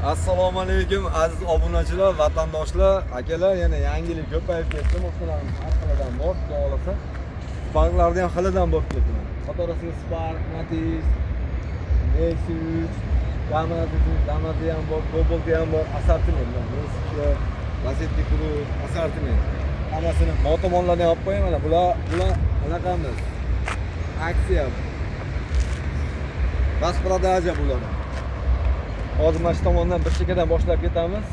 Assalomu alaykum aziz obunachilar, vatandoshlar, akalar, yana yangilik ko'payib ketdi. Mashinalarimiz har xilidan bor, xudo xolasa. Sparklarni ham xilidan bo'lib ketdi. Qatorasiga Spark, Matiz, Nexus, Damas ham bor, Cobalt ham bor, assortiment. Nexus, Lacetti Cruz, assortiment. Hammasini motomonlardan olib qo'yaman. Bular anaqamiz. Aksiya. Rasprodaja bular. Hozir mana shu tomondan bir chekkadan boshlab ketamiz.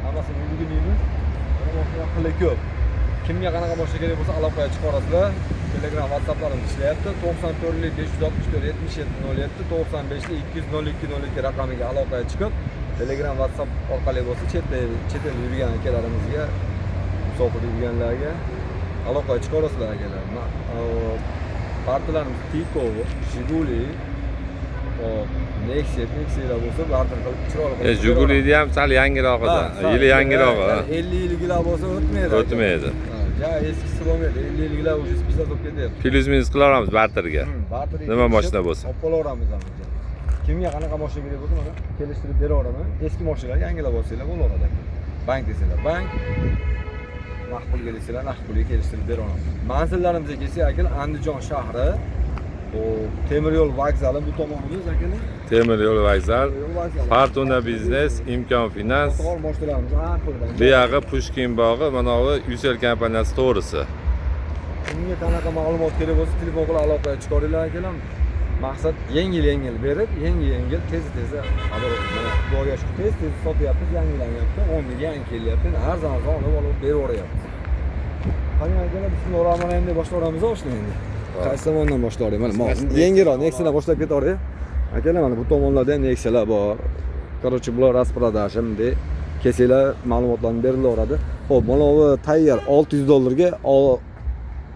Hammasini yurginimiz. Mana qilib ko'p. Kimga qanaqa mashina kerak bo'lsa aloqaga chiqarasizlar. Telegram, WhatsApplarimiz ishlayapti. 94 564 77 07 95 202 02 raqamiga aloqaga chiqib, Telegram, WhatsApp orqali bo'lsa chet el yurgan akalarimizga, musofir yurganlarga aloqaga chiqarasizlar akalar. Partiyalarimiz Tiko, Jiguli, Nexia'lar bo'lsa barter qilib chiroyli. Jiguli'ni ham sal yangirog'ida, yili yangirog'i. 50 yilgilar bo'lsa o'tmaydi. O'tmaydi. Ja, eskisi bo'lmaydi. 50 yilgilar уже spisa bo'lib ketyapti. Plus minus qilaveramiz barterga. Nima mashina bo'lsa. Olib qolaveramiz ham. Kimga qanaqa mashina kerak bo'lsa, mana kelishtirib beraveraman. Eski mashinalar yangilab olsanglar bo'laveradi. Bank desanglar, bank. Naqd pulga desanglar, naqd pulga kelishtirib beraveraman. Manzillarimizga kelsak, akalar, Andijon shahri. Bu temir yo'l vokzali bu tomonimiz akalar. Temir yo'l vokzal, Fortuna biznes, Imkon finans. Qator mashinalarimiz har xildan. Bu yog'i Pushkin bog'i, mana bu Ucell kompaniyasi to'g'risi. Kimga qanaqa ma'lumot kerak bo'lsa, telefon qilib aloqaga chiqaringlar akalar. Maqsad yengil berib, yengil tez mana xudoga shukur tez sotyapmiz, yangilanyapti, 10 ming yangi kelyapti. Arzon olib beraveryapmiz. Qani akalar, bismillahirrohmanirrohim deb boshlaymiz endi. Qaysi tomondan boshlaylik? Mana yengilroq Nexia'dan boshlab ketaverik. Akalar, mana bu tomonlarda ham Nexia'lar bor. Короче, bular распродажа deb kelsanglar ma'lumotlarni berilaveradi. Xo'p, mana bu tayyor $600 ga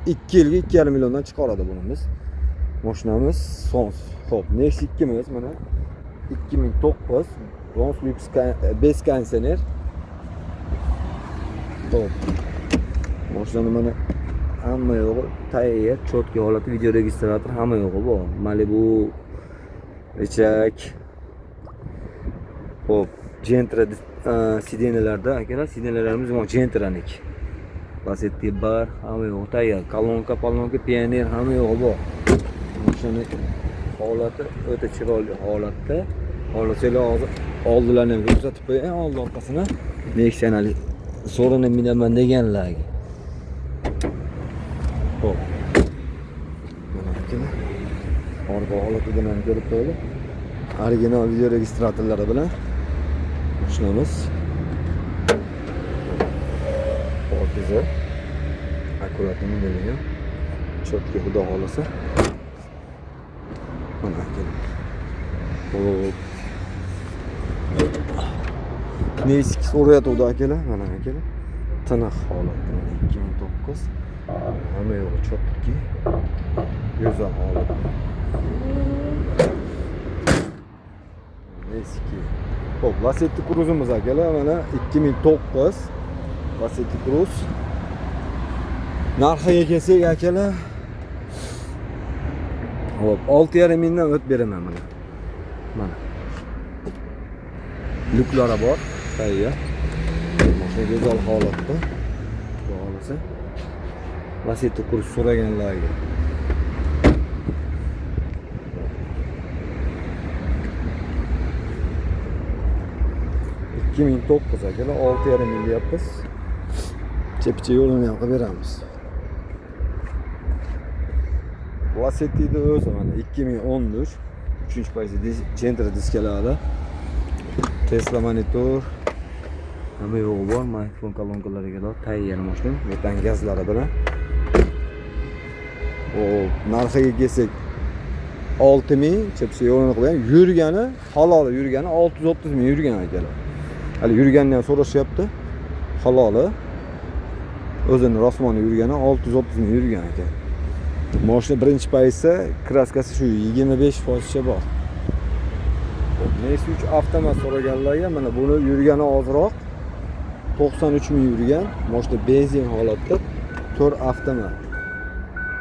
2 yilga 2,5 milliondan chiqaradi bunimiz. Mashinamiz Sons. Xo'p, Nexia 2 miz mana 2009 Rolls Lux base konditsioner. Xo'p. Mashinani mana hamma yo'g'i tayyor, cho'tki holati, video registrator hamma yo'g'i bor. Malibu richak. Xo'p, Gentra sidenalarda akalar, sidenalarimiz mana Gentranik. Lacetti bar hamma yo'g'i tayyor. Kolonka, Pioneer hamma yo'g'i bor. Mashina holati o'ta chiroyli holatda. Xohlasanglar hozir oldilarni ham ko'rsatib qo'ying, old orqasini. Nexia'ni so'rana minaman deganlarga. Xo'p. Mana akalar. Orqa holatidan ham ko'rib qo'yinglar. Original video registratorlari bilan mashinamiz. Pokiza. Akkuratni minilgan. Cho'tki xudo xolasa. Mana akalar. Xo'p. Nexia so'rayotdi akalar, mana akalar. Tiniq holatda 2009. Hamma yo'g'i cho'tki. Go'zal holatda. Eski. Xo'p, Lacetti Cruz'imiz akalar, mana 2009 Lacetti Cruz. Narxiga kelsak akalar, hop, 6,5 mingdan o'tib beraman mana. Mana. Luklari bor, tayyor. Mashina go'zal holatda. Xudo xolasa. Lacetti Cruz so'raganlarga. $2009 akalar, 6,5 ming deyapmiz. Chepcha yo'lini ham qilib beramiz. Lacetti'ni o'zi mana 2013 3-payzi Gentra diskalari. Tesla monitor. Hamma yo'g'i bor, mikrofon kolonkalariga tayyor mashina, metan gazlari bilan. Narxiga kelsak 6 ming, chepcha yo'lini qilgan, yurgani, halol yurgani 630 ming yurgan akalar. Hali yurganini ham so'rashyapti. Haloli. O'zini rosmoni yurgani 630 ming yurgan ekan. Mashina birinchi paysa, kraskasi shu 25% bor. Nexia 3 avtomat so'raganlarga mana buni yurgani ozroq 93 ming yurgan. Mashina benzin holatda, 4 avtomat.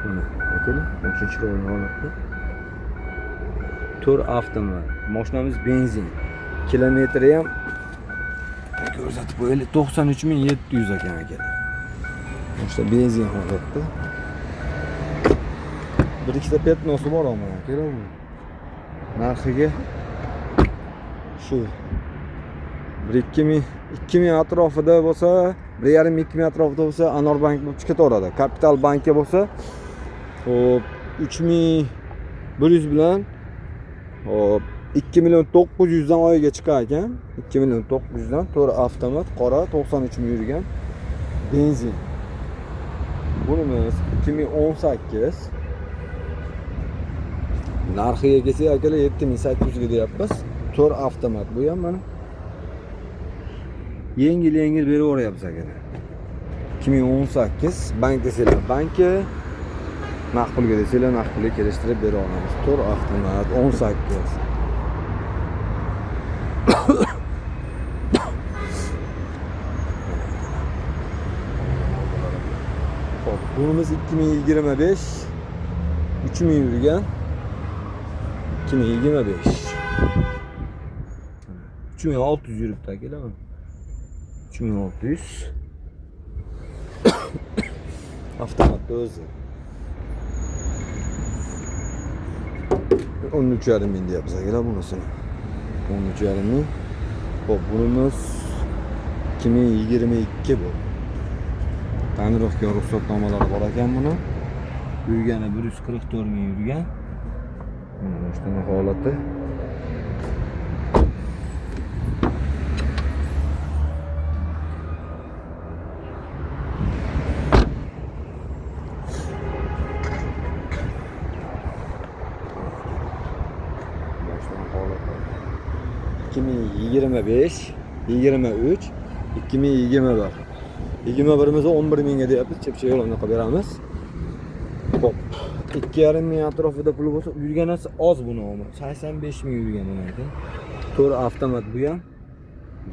Mana akalar, mashina chiroyli holatda. 4 avtomat. Mashinamiz benzin. Kilometri ham Ko'rsatib qo'yaylik. 93700 ekan aka. İşte benzin holatda. Bir ikkita petnosi bor ama kerakmi? Narxiga shu 2000 atrofida bo'lsa, 1,5-2000 atrofida bo'lsa, Anor bank bo'lib chiqaveradi. Kapital bankka bo'lsa, hop 3100 bilan hop 2.900.000 dan oyiga chiqar ekan. 2.900.000 dan to'g'ri avtomat, qora 93 ming yurgan benzin. Bunimiz 2018. Narxiga kelsak, akalar 7800 ga deyapmiz. To'g'ri avtomat bu ham mana. Yengil beraveryapmiz akalar. 2018 bank desanglar banki, naqd pulga desanglar naqd pulga kelishtirib bera olamiz. To'g'ri avtomat 18. Hop, bunimiz 2025 3000 yurgan 2025 3600 yuribdi akalar. 3600 avtomatda o'zi 13,5 ming deyapmiz akalar bunisini. 13,5 ming. Hop, bunimiz 2022 bu. Tanirovga ruxsatnomalari bor ekan buni. Yurgani 144 ming yurgan. Mana shunday holati. Kimi 25, 23, 2021. 21'imizni 11 mingga deyapmiz, chepcha yo'lini qilib beramiz. Hop, 2,5 ming atrofida pul bo'lsa, yurganasi oz buni omad. 85 ming yurgan buni ekan. To'g'ri avtomat bu ham.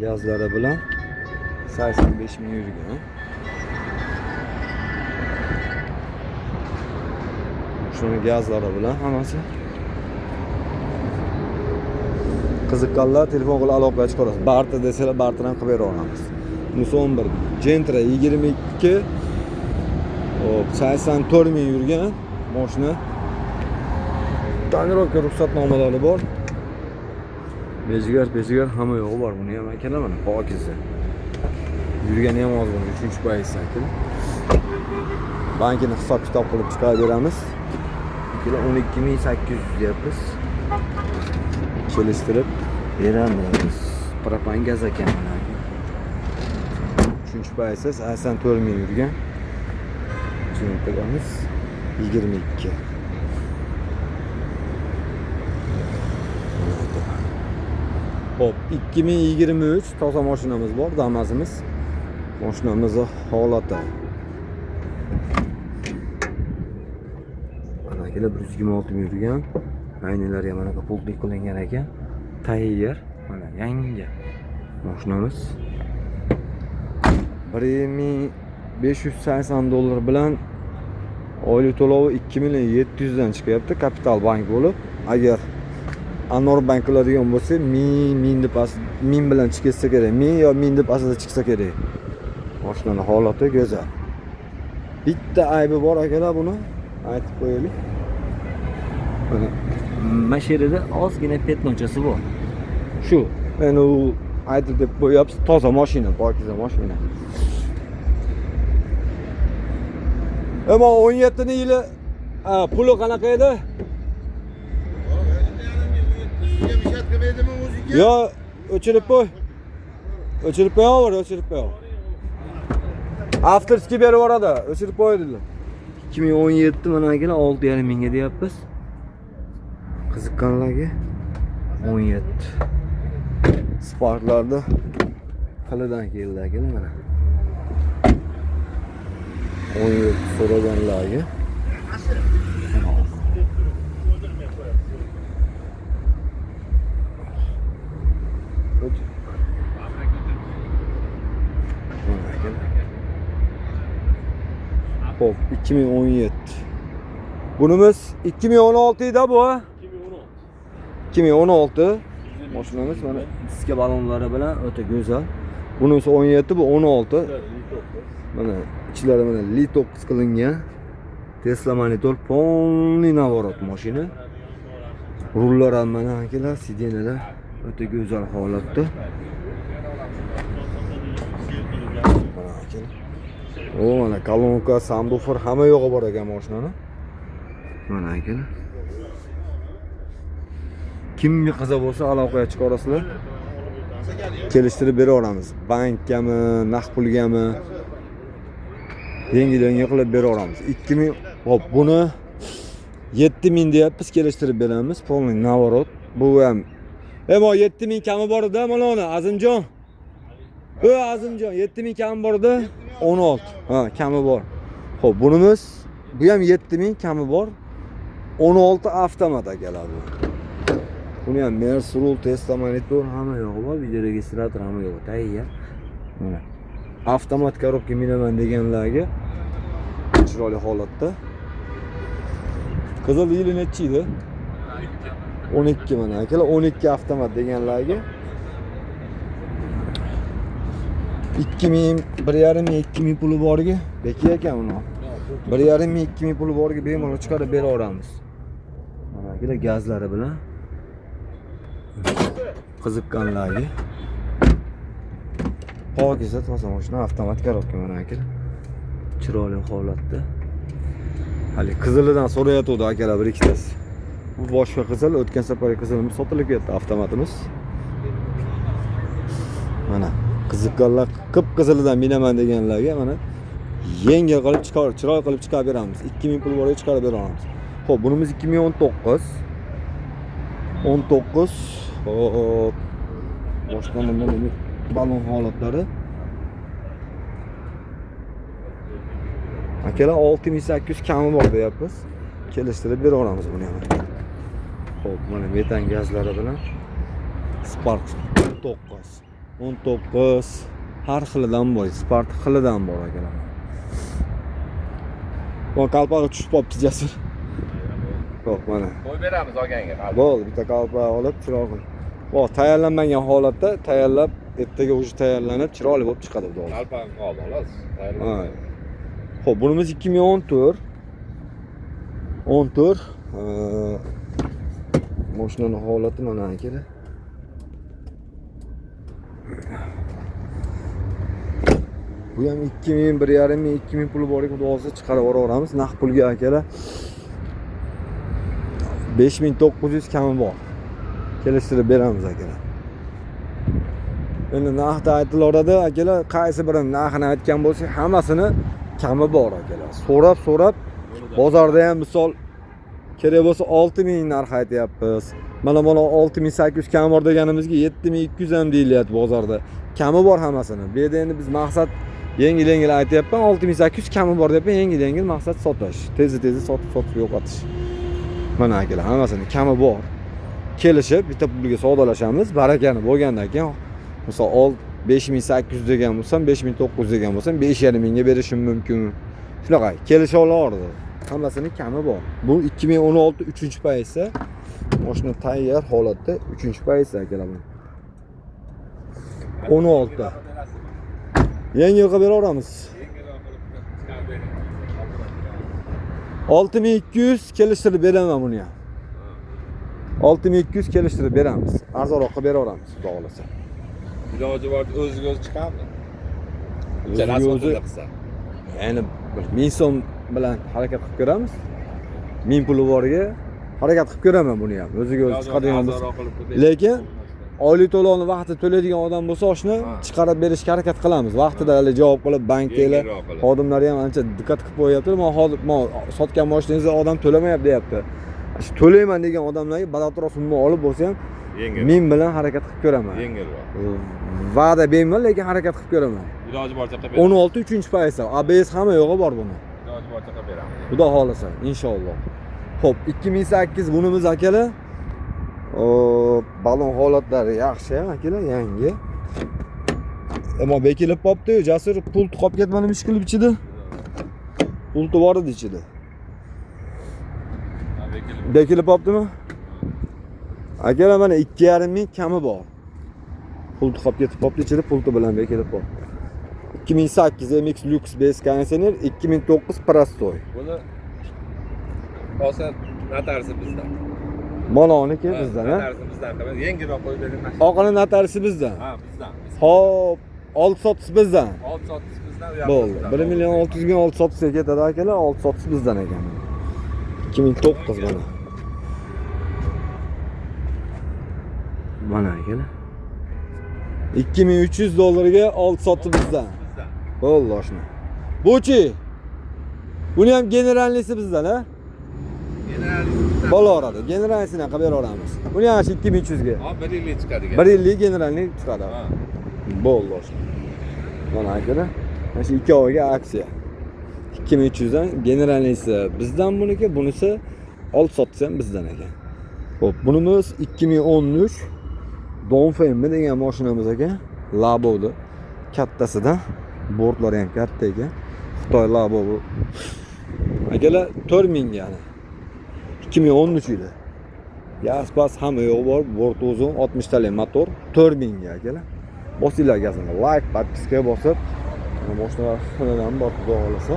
Gazlari bilan 85 ming yurgan. Shuni gazlari bilan hammasi. Qiziqqanlar telefon qilib aloqaga chiqarasiz. Barter desalar barterdan qilib bera olamiz. Bunisi 11. Gentra 22. Hop, 84 ming yurgan mashina. Tonirovka ruxsatnomalari bor. Bejigar hamma yo'g'i bor. Buni ham akalar mana pokiza. Yurgani ham oz buni 3-poyiz akil. Bankini hisob-kitob qilib chiqarib beramiz. 12800 deyapmiz. Kelishtirib beramiz. Propan gaz ekan mana. 3-poyiz 84 ming yurgan. Tushuntiramiz 22. Hop, 2023 toza mashinamiz bor, Damas'imiz. Mashinamizni holati. Mana kelar 126 ming yurgan. Aynalar ham mana pultlik qilingan ekan. Tayyor, mana yangi mashinamiz. 1580 dollar bilan oylik to'lovi 2700 dan chiqyapti, kapital bank bo'lib. Agar Anor bank qiladigan bo'lsa, 1000 deb bilan chiqsa kerak. 1000 yo 1000 deb aslida chiqsa kerak. Mashinaning holati go'zal. Bitta aybi bor akalar, buni aytib qo'yaylik. Mana mashinada ozgina petnochasi bor. Shu, endi u aytib deb qo'yapsiz, toza mashina, pokiza mashina. Ama 17 yili puli qanaqa edi? Yo, o'chirib qo'y. O'chirib qo'yaver, o'chirib qo'yaver. Afterski berib yuboradi, o'chirib qo'ydilar. 2017 mana akalar 6,5 mingga deyapmiz. Qiziqqanlarga 17. Sparklarda qilidan keldi akalar mana. 17 so'raganlarga. Hop, 2017. Bunimiz 2016 edi bu. 2016. Mashinamiz mana diska balonlari bilan o'ta go'zal. Bunisi 17, bu 16. Mana ichlari mana Li9 qilingan. Tesla monitor полный наворот mashina. Rullar ham mana akalar, sidenalar o'ta go'zal holatda. Mana akalar. O mana kolonka, subwoofer hamma yo'g'i bor ekan mashinani. Mana akalar. Kimga qiziq bo'lsa aloqaga chiqarasizlar. Kelishtirib beraveramiz. Bankgami, naqd pulgami yengil-yengil qilib beraveramiz. 2000, hop, buni 7000 deyapmiz, kelishtirib beramiz. Полный наворот. Bu ham mo 7000 kami bor edi, mana uni Azimjon. Azimjon 7000 kami bor edi, 16. Ha, kami bor. Hop, bunimiz bu ham 7000 kami bor. 16 avtomat akalar bu. Buni ham Mersul, Tesla monitor hamma yo'g'i bor, video registrator hamma yo'g'i tayyor. Mana avtomat korobka minaman deganlarga chiroyli holatda. Qizil yili necha edi? 12 mana akalar, 12 avtomat deganlarga 2000, 1.5-2000 puli borga beki ekan uni. 1.5-2000 puli borga bemalol chiqarib beraveramiz. Mana akalar gazlari bilan qiziqqanlarga pokiza toza mashina, avtomat korobka mana akalar. Chiroyli holatda. Hali qizilidan so'rayotdi akalar bir ikkitasi. Bu boshqa qizil, o'tgan safar qizilimiz sotilib ketdi avtomatimiz. Mana qiziqqanlar qip-qizilidan minaman deganlarga mana yengil qilib chiqarib, chiroyli qilib chiqarib beramiz. 2000 pul borga chiqarib beramiz. Xo'p, bunimiz 2019. 19. Hop. Boshqa bundan balon holatlari. Akalar 6800 kami bor deyapmiz. Kelishtirib beraveramiz buni ham. Xo'p, mana metan gazlari bilan Spark 19 har xilidan bor, Spark xilidan bor akalar. Bu qalpog'i tushib qolibdi Jasur. Xo'p, mana Qo'yib beramiz olganga. bo'ldi, bitta qalpoq olib chiroyli. Bu tayyorlanmagan holatda tayyorlab, ertaga o'zi tayyorlanib chiroyli bo'lib chiqadi bu. Qalpog'i qoldi, xolos. Ha. Xo'p, bunimiz 2014. 14. Mashinaning holati mana akalar. Bu ham 2000, 1.5-2000 puli bor ekan, xudo olsa chiqarib yuboramiz. Naqd pulga akalar 5900 kami bor. Kelishtirib beramiz akalar. Endi narxda aytilaveradi akalar, qaysi birini narxini aytgan bo'lsak, hammasini kami bor akalar. So'rab bozorda ham misol kerak bo'lsa 6000 narx aytyapmiz. Mana 6800 kami bor deganimizga 7200 ham deyilyapti bozorda. Kami bor hammasini. Bu yerda endi biz maqsad yengil aytyapman, 6800 kami bor deb yengil maqsad sotish. Tez sotib yo'qotish. Mana akalar, hammasini kami bor. Kelishib bitta pulga savdolashamiz. Barakani bo'lgandan keyin misol 5800 degan bo'lsam, 5900 degan bo'lsam 5.5 mingga berishim mumkin. Shunaqa kelisha olardi. Hammasini kami bor. Bu 2016 3-paysa. Mashina tayyor holatda 3-paysa akalar bu. 16. Yengil qilib beraveramiz. 6200 kelishtirib beraman buni ham. 6200 kelishtirib beramiz. Arzonroq qilib beraveramiz, xudo xolasa. Iloji bor o'ziga o'zi chiqadi. O'zi qilsa. Ya'ni 1000 so'm bilan harakat qilib ko'ramiz. 1000 puli boriga harakat qilib ko'raman buni ham. O'ziga o'zi chiqadigan bo'lsa. Lekin oylik to'lovni vaqtida to'laydigan odam bo'lsa, oshni chiqarib berishga harakat qilamiz. Vaqtida hali javob qilib, bankdagilar xodimlari ham ancha diqqat qilib qo'yapti. Men sotgan mashinangizni odam to'lamayapti deyapti. Shu to'layman degan odamlarga badartroq summa olib bo'lsa ham men bilan harakat qilib ko'raman. Yengil bor. Va'da berman, lekin harakat qilib ko'raman. Iloji boricha qilib beramiz. 16 3-paysa. ABS hamma yo'g'i bor buni. Iloji boricha qilib beramiz. Xudo xolasa, inshaalloh. Xo'p, 2008 bunimiz akalar. Balon holatlari yaxshi akalar, yangi. Ammo bekilib qopti, Jasur pult qolib ketmadimi ishqilib ichida? Pulti bor edi ichida. Bekilib qoptimi? Akalar mana 2.5 ming kami bor. Pulti qolib ketib qolibdi, ichida pulti bilan kelib qoldi. 2008 MX Lux base konditsioner, 2009 Prostoy. Buni olsa natarisi bizdan. Mana uniki bizdan, ha? Natarisi bizdan. Yengilroq qo'yib bering mashina. Oqini notarisi bizdan. Ha, bizdan. Hop, olti sotish bizdan. Olti sotish bizdan. Bo'ldi. 1 million 600 ming olti sotishga ketadi akalar, olti sotish bizdan ekan. 2009 mana. Mana akalar. 2300 dollarga olti sotib bizdan. Bo'ldi oshna. Buchi. Buni ham generalnisi bizdan, ha? Bo'laveradi. Generalnisini qilib beraveramiz. Buni ham 2300 ga. Ha, 1 yillik chiqadi. 1 yillik generalni chiqadi. Ha. Bo'ldi oshna. Mana akalar. Mana shu ikkoviga aksiya. 2300 dan generalnisi bizdan buniki, bunisi olti sotish ham bizdan ekan. Xo'p, bunimiz 2013 Dongfeng degan mashinamiz ekan. Labo'di. Kattasidan bortlari ham katta ekan. Xitoy Labo bu. Akalar 4000 yani. 2013 yili. Gaz pas hamma yo'q bor, bort uzun 60 talik motor 4000 ga akalar. Bosinglar gazini, like, podpiska bosib, mashinalar xilidan bor, xudo xolasa.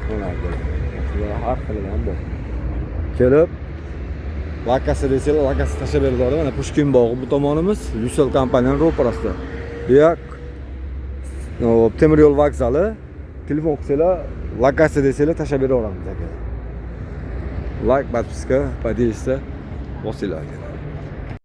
Mana akalar. Har xilidan bor. Kelib Lakasi desanglar, lakasi tashlab berdilar. Mana Pushkin bog'i bu tomonimiz, Lusel kompaniyaning ro'parasida. Buyoq temir yo'l vokzali. Telefon qilsanglar, lakasi desanglar tashlab beraveramiz aka. Like, подписка, подписка, bosinglar aka.